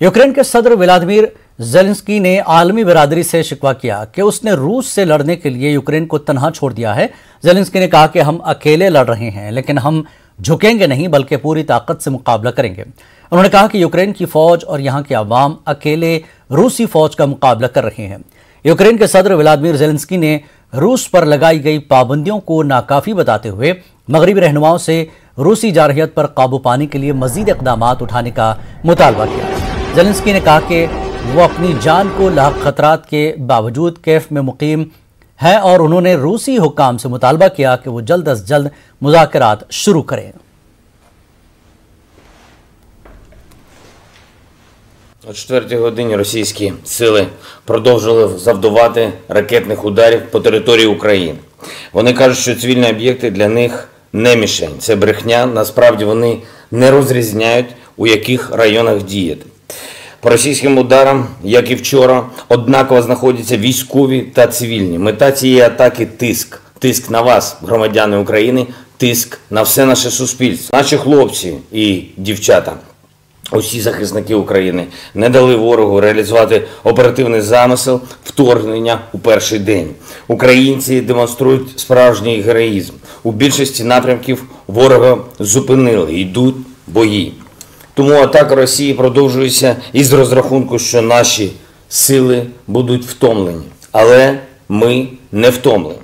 यूक्रेन के सदर Vladimir Zelensky ने आलमी बिरादरी से शिकवा किया कि उसने रूस से लड़ने के लिए यूक्रेन को तन्हा छोड़ दिया है। ज़ेलेंस्की ने कहा कि हम अकेले लड़ रहे हैं, लेकिन हम झुकेंगे नहीं बल्कि पूरी ताकत से मुकाबला करेंगे। उन्होंने कहा कि यूक्रेन की फौज और यहाँ के अवाम अकेले रूसी फौज का मुकाबला कर रहे हैं। यूक्रेन के सदर व्लादिमीर ज़ेलेंस्की ने रूस पर लगाई गई पाबंदियों को नाकाफी बताते हुए मगरबी रहनुमाओं से रूसी जारहियत पर काबू पाने के लिए मजीद इक़दाम उठाने का मुतालबा किया। ज़ेलेंस्की ने कहा कि वो अपनी जान को लाक खतरात के बावजूद कैफ में मुकीम है और उन्होंने रूसी हुक्काम से मुतालबा किया कि वो जल्द अज जल्द मुज़ाकरात शुरू करें। О 4-й годині російські сили продовжили завдавати ракетних ударів по території України. Вони кажуть, що цивільні об'єкти для них не мішень. Це брехня, насправді вони не розрізняють, у яких районах діяти. По російським ударам, як і вчора, однаково знаходяться військові та цивільні. Мета цієї атаки – тиск. Тиск на вас, громадяни України, тиск на все наше суспільство. Наші хлопці і дівчата, усі захисники України не дали ворогу реалізувати оперативний замисел вторгнення у перший день. Українці демонструють справжній героїзм. У більшості напрямків ворога зупинили, йдуть бої. Тому атака Росії продовжується із розрахунку, що наші сили будуть втомлені. Але ми не втомлені.